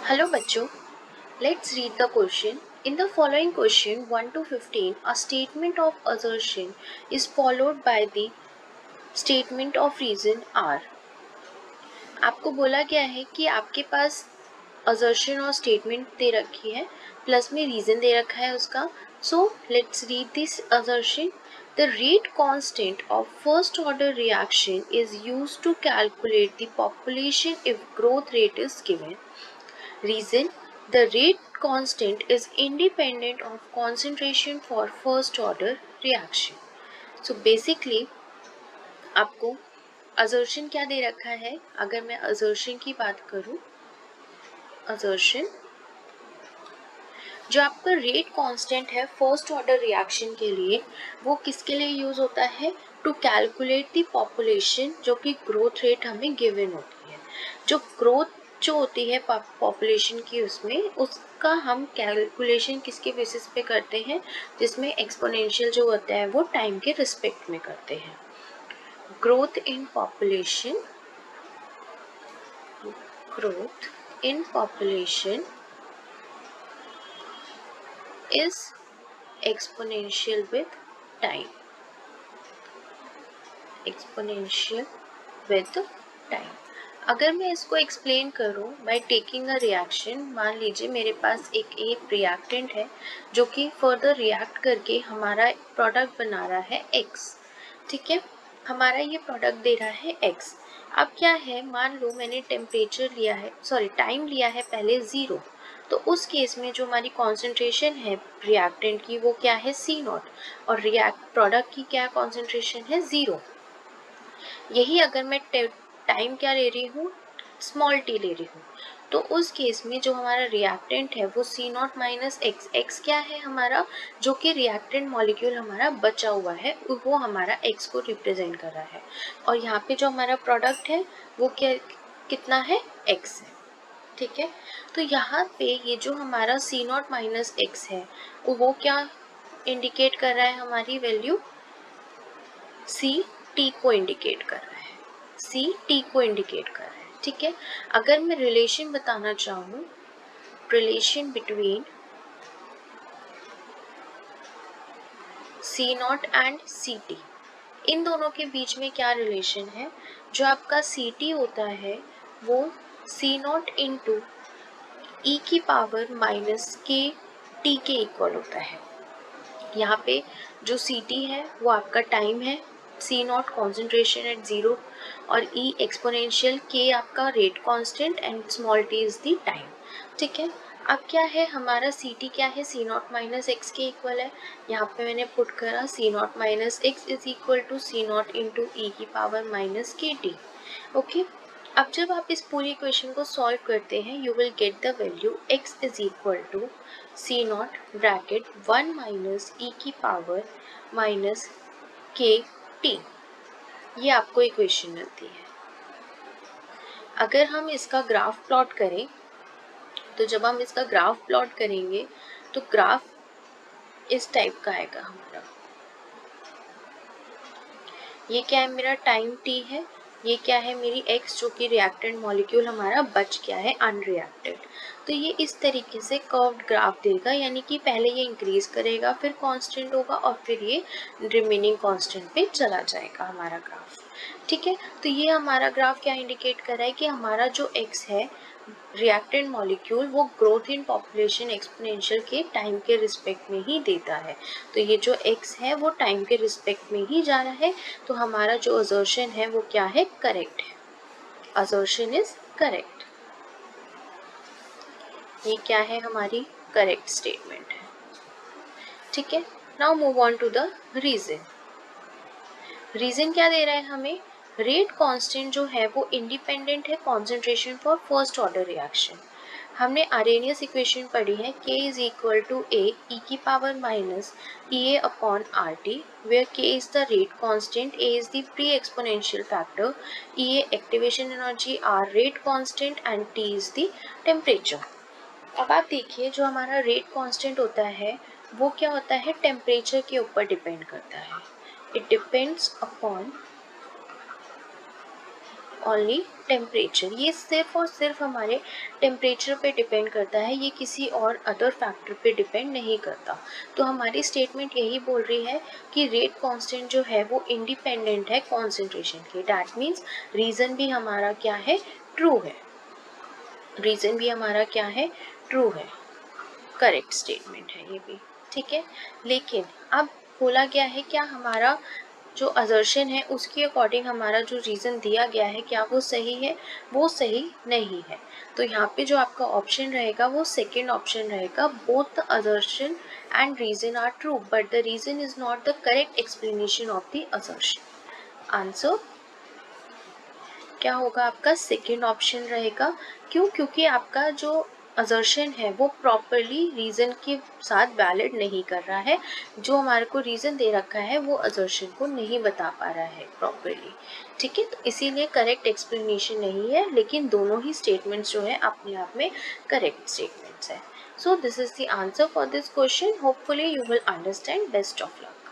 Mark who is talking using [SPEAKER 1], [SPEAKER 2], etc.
[SPEAKER 1] Hello बच्चों, let's read the question. In the following question 1 to 15, a statement of assertion is followed by the statement of reason R. आपको बोला गया है कि आपके पास assertion और statement दे रखी है, प्लस में reason दे रखा है उसका. So let's read this assertion. The rate constant of first order reaction is used to calculate the population if growth rate is given. Reason: the rate constant is independent of concentration for first order reaction. So basically आपको assertion क्या दे रखा है? अगर मैं assertion की बात करूं, assertion जो आपका रेट कांस्टेंट है फर्स्ट ऑर्डर रिएक्शन के लिए, वो किसके लिए यूज होता है? टू कैलकुलेट द पॉपुलेशन, जो कि ग्रोथ रेट हमें गिवन होती है. जो ग्रोथ जो होती है पॉपुलेशन की, उसका हम कैलकुलेशन किसके बेसिस पे करते हैं? जिसमें एक्सपोनेंशियल जो होता है वो टाइम के रिस्पेक्ट में करते हैं. Growth in population is exponential with time. अगर मैं इसको एक्सप्लेन करूं बाय टेकिंग अ रिएक्शन, मान लीजिए मेरे पास एक रिएक्टेंट है जो कि फर्दर रिएक्ट करके हमारा प्रोडक्ट बना रहा है x. ठीक है, हमारा ये प्रोडक्ट दे रहा है x. अब क्या है, मान लो मैंने टाइम लिया है पहले 0. तो उस केस में जो हमारी कॉन्सेंट्रेशन है रिएक्टेंट की वो क्या है? C0. और प्रोडक्ट की क्या कॉन्सेंट्रेशन है? 0. यही अगर मैं टाइम क्या ले रही हूँ? स्मॉल टी ले रही हूँ. तो उस केस में जो हमारा रिएक्टेंट है वो C0 माइनस एक्स. एक्स क्या है हमारा? जो कि रिएक्टेंट मॉलिक्यूल हमारा बचा हुआ है, वो हमारा एक्स को रिप्रेजेंट कर रहा है. और यहाँ पे जो हमारा प्रोडक्ट है वो क्या कितना है? एक्स है. ठीक है, तो यहाँ पे ये जो हमारा C0 माइनस एक्स है वो क्या इंडिकेट कर रहा है? हमारी वैल्यू टी को इंडिकेट कर रहा है. टी को इंडिकेट कर रहा है. ठीक है, अगर मैं रिलेशन बताना चाहूँ, relation between C0 and T, इन दोनों के बीच में क्या रिलेशन है? जो आपका टी होता है वो C0 इंटू ई की पावर माइनस के टी के इक्वल होता है. यहाँ पे जो टी है वो आपका टाइम है, C0 कॉन्सेंट्रेशन एट 0 और E एक्सपोनेंशियल K आपका rate constant and small t is the time. ठीक है, अब क्या है हमारा टी क्या है? C0 माइनस एक्स के इक्वल है. यहाँ पे मैंने पुट करा C0 minus x is equal to C0 into e की power minus k T. Okay, अब जब आप इस पूरी इक्वेशन को सॉल्व करते हैं you will get the value x is equal to C0 bracket 1 minus e की पावर माइनस के टी. ये आपको इक्वेशन मिलती है. अगर हम इसका ग्राफ प्लॉट करें, तो जब हम इसका ग्राफ प्लॉट करेंगे तो ग्राफ इस टाइप का आएगा हमारा. ये क्या है? मेरा टाइम t है. ये क्या है? मेरी x, जो कि रिएक्टेंट मॉलिक्यूल हमारा बच गया है अनरिएक्टेड. तो ये इस तरीके से कर्व्ड ग्राफ देगा, यानी कि पहले ये इंक्रीज करेगा, फिर कांस्टेंट होगा और फिर ये रिमेनिंग कांस्टेंट पे चला जाएगा हमारा ग्राफ. ठीक है, तो ये हमारा ग्राफ क्या इंडिकेट कर रहा है कि हमारा जो x है रिएक्टेंट मॉलिक्यूल वो ग्रोथ इन पॉपुलेशन एक्सपोनेंशियल के टाइम के रिस्पेक्ट में ही देता है. तो ये जो x है वो टाइम के रिस्पेक्ट में ही जा रहा है. तो हमारा जो असर्शन है वो क्या है? करेक्ट है. Assertion is correct. ये क्या है? हमारी करेक्ट स्टेटमेंट है. ठीक है, now move on to the reason. Reason क्या दे रहा है हमें? रेट कांस्टेंट जो है वो इंडिपेंडेंट है concentration for first order reaction. हमने आरेनियस इक्वेशन पढ़ी है K is equal to A e की power minus E A upon R T, where K is the rate constant, A is the pre exponential factor, E A activation energy, R rate constant and T is the temperature. अब आप देखिए जो हमारा rate constant होता है वो क्या होता है? टेम्परेचर के ऊपर डिपेंड करता है. It depends upon only temperature, ये सिर्फ और सिर्फ हमारे टेम्परेचर पे डिपेंड करता है, ये किसी और अदर फैक्टर पे डिपेंड नहीं करता। तो हमारी स्टेटमेंट यही बोल रही है कि रेट कांस्टेंट जो है वो इंडिपेंडेंट है कॉन्सेंट्रेशन के। डैट मीन्स रीज़न भी हमारा क्या है, ट्रू है। रीज़न भी हमारा क्या है, ट्रू है। करेक्ट स्टेटमेंट है ये भी, ठीक है। लेकिन अब बोला गया है क्या हमारा जो असर्शन है उसके अकॉर्डिंग हमारा जो रीज़न दिया गया है क्या वो सही है, वो सही नहीं है। तो यहाँ पे जो आपका ऑप्शन रहेगा वो सेकेंड ऑप्शन रहेगा, both the assertion and reason are true but the reason is not the correct explanation of the assertion. Answer क्या होगा आपका, सेकेंड ऑप्शन रहेगा। क्यों, क्योंकि आपका जो असर्शन है वो प्रॉपरली रीज़न के साथ वैलिड नहीं कर रहा है, जो हमारे को रीज़न दे रखा है वो असर्शन को नहीं बता पा रहा है प्रॉपरली, ठीक है। तो इसीलिए करेक्ट एक्सप्लेनेशन नहीं है, लेकिन दोनों ही स्टेटमेंट्स जो है अपने आप में करेक्ट स्टेटमेंट्स है। So this is the answer for this question. Hopefully you will understand. Best of luck.